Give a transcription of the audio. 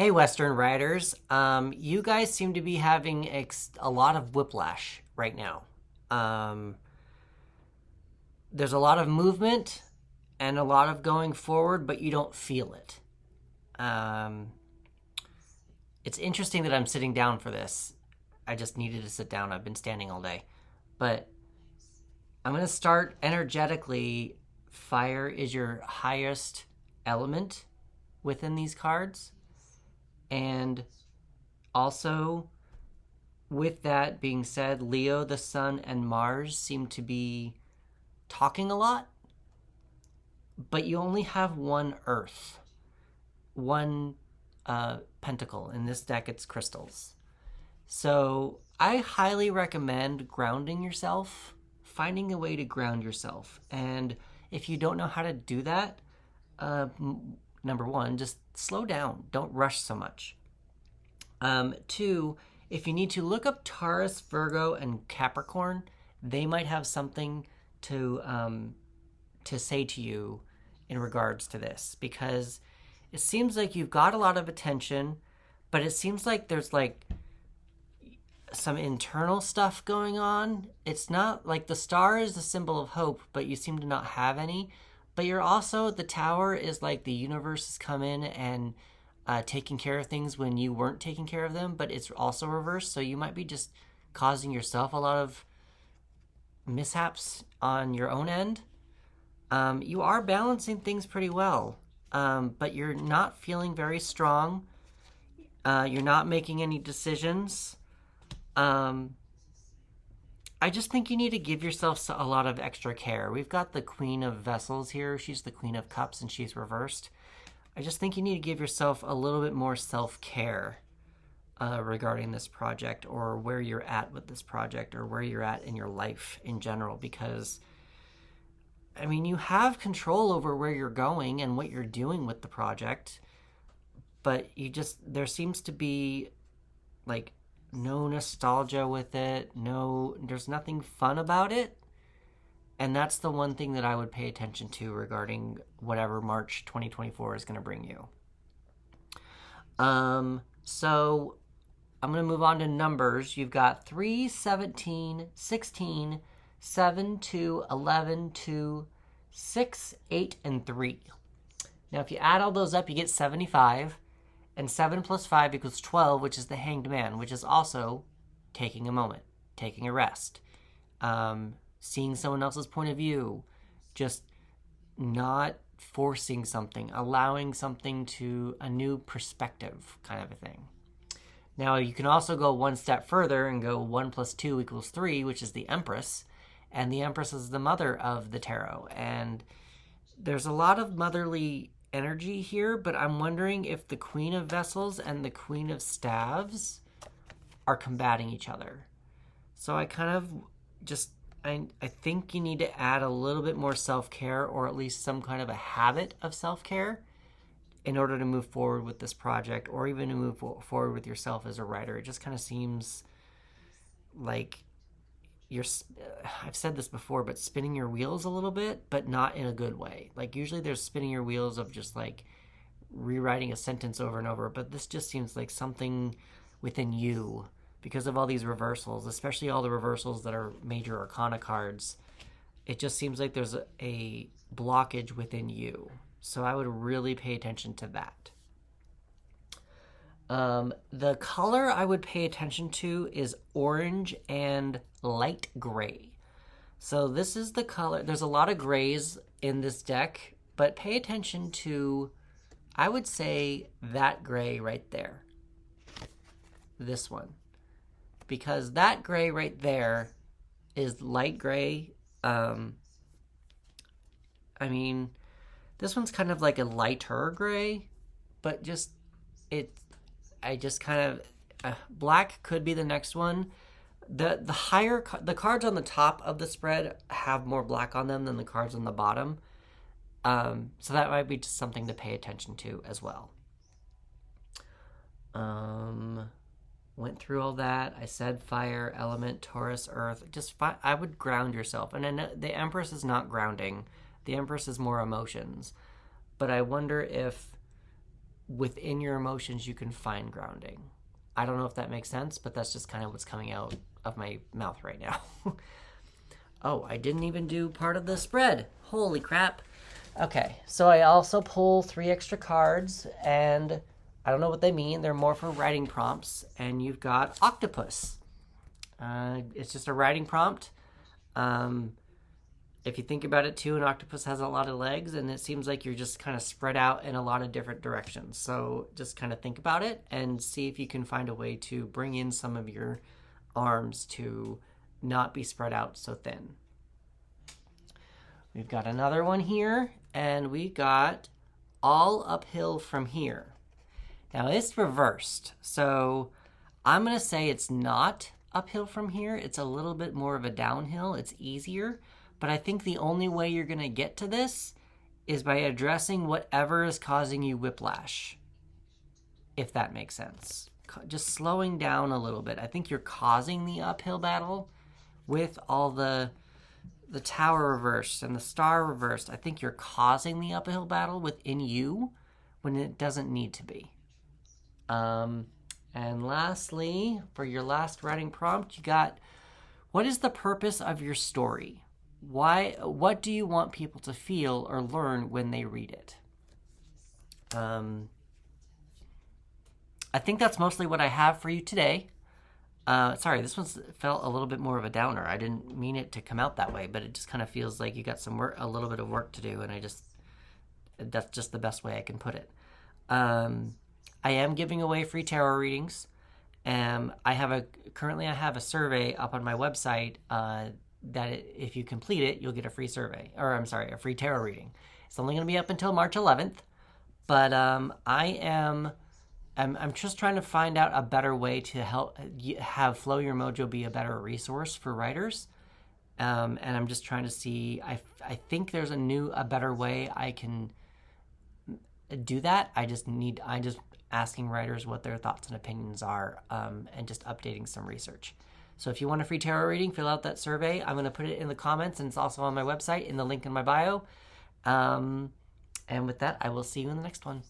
Hey, Western Riders. You guys seem to be having a lot of whiplash right now. Um, there's a lot of movement and a lot of going forward, but you don't feel it. Um, it's interesting that I'm sitting down for this. I just needed to sit down. I've been standing all day. But I'm going to start energetically. Fire is your highest element within these cards. And also, with that being said, Leo, the Sun, and Mars seem to be talking a lot, but you only have one Earth, one pentacle. In this deck, it's crystals. So I highly recommend grounding yourself, finding a way to ground yourself. And if you don't know how to do that, number one, just slow down. Don't rush so much. Two, if you need to look up Taurus, Virgo, and Capricorn, they might have something to say to you in regards to this, because it seems like you've got a lot of attention, but it seems like there's like some internal stuff going on. It's not like the star is the symbol of hope, but you seem to not have any. But you're also, the tower is like the universe has come in and taking care of things when you weren't taking care of them, but it's also reversed. So you might be just causing yourself a lot of mishaps on your own end. You are balancing things pretty well, but you're not feeling very strong. You're not making any decisions. I just think you need to give yourself a lot of extra care. We've got the Queen of Vessels here. She's the Queen of Cups, and she's reversed. I just think you need to give yourself a little bit more self-care regarding this project, or where you're at with this project, or where you're at in your life in general, because, I mean, you have control over where you're going and what you're doing with the project, but there seems to be, like, no nostalgia with it. There's nothing fun about it. And that's the one thing that I would pay attention to regarding whatever March 2024 is going to bring you. So I'm going to move on to numbers. You've got 3, 17, 16, 7, 2, 11, 2, 6, 8, and 3. Now, if you add all those up, you get 75. And 7 plus 5 equals 12, which is the Hanged Man, which is also taking a moment, taking a rest, seeing someone else's point of view, just not forcing something, allowing something to a new perspective kind of a thing. Now, you can also go one step further and go 1 plus 2 equals 3, which is the Empress. And the Empress is the mother of the tarot. And there's a lot of motherly energy here, but I'm wondering if the Queen of Vessels and the Queen of Staves are combating each other. So I kind of just, I think you need to add a little bit more self-care, or at least some kind of a habit of self-care, in order to move forward with this project, or even to move forward with yourself as a writer. It just kind of seems like I've said this before, but spinning your wheels a little bit, but not in a good way. Like, usually there's spinning your wheels of just like rewriting a sentence over and over, but this just seems like something within you, because of all these reversals, especially all the reversals that are major arcana cards. It just seems like there's a blockage within you. So I would really pay attention to that. The color I would pay attention to is orange and light gray. So this is the color. There's a lot of grays in this deck, but pay attention to, I would say, that gray right there. This one. Because that gray right there is light gray. I mean, this one's kind of like a lighter gray, but I just kind of, black could be the next one. The cards on the top of the spread have more black on them than the cards on the bottom. So that might be just something to pay attention to as well. Went through all that. I said fire, element, Taurus, earth. I would ground yourself. And then the Empress is not grounding. The Empress is more emotions. But I wonder if within your emotions you can find grounding. I don't know if that makes sense, but that's just kind of what's coming out of my mouth right now. Oh, I didn't even do part of the spread. Holy crap. Okay, so I also pull 3 extra cards, and I don't know what they mean. They're more for writing prompts, and you've got octopus. It's just a writing prompt. If you think about it too, an octopus has a lot of legs, and it seems like you're just kind of spread out in a lot of different directions. So just kind of think about it and see if you can find a way to bring in some of your arms to not be spread out so thin. We've got another one here, and we got all uphill from here. Now it's reversed, so I'm going to say it's not uphill from here. It's a little bit more of a downhill. It's easier. But I think the only way you're going to get to this is by addressing whatever is causing you whiplash, if that makes sense. Just slowing down a little bit. I think you're causing the uphill battle with all the tower reversed and the star reversed. I think you're causing the uphill battle within you when it doesn't need to be. And lastly, for your last writing prompt, you got, what is the purpose of your story? What do you want people to feel or learn when they read it? I think that's mostly what I have for you today. Sorry, this one felt a little bit more of a downer. I didn't mean it to come out that way, but it just kind of feels like you got a little bit of work to do, and that's just the best way I can put it. I am giving away free tarot readings. Currently I have a survey up on my website, that if you complete it, you'll get a free a free tarot reading. It's only going to be up until March 11th, but I'm just trying to find out a better way to help have Flow Your Mojo be a better resource for writers, and I'm just trying to see. I think there's a better way I can do that. I'm just asking writers what their thoughts and opinions are, and just updating some research. So if you want a free tarot reading, fill out that survey. I'm going to put it in the comments, and it's also on my website in the link in my bio. And with that, I will see you in the next one.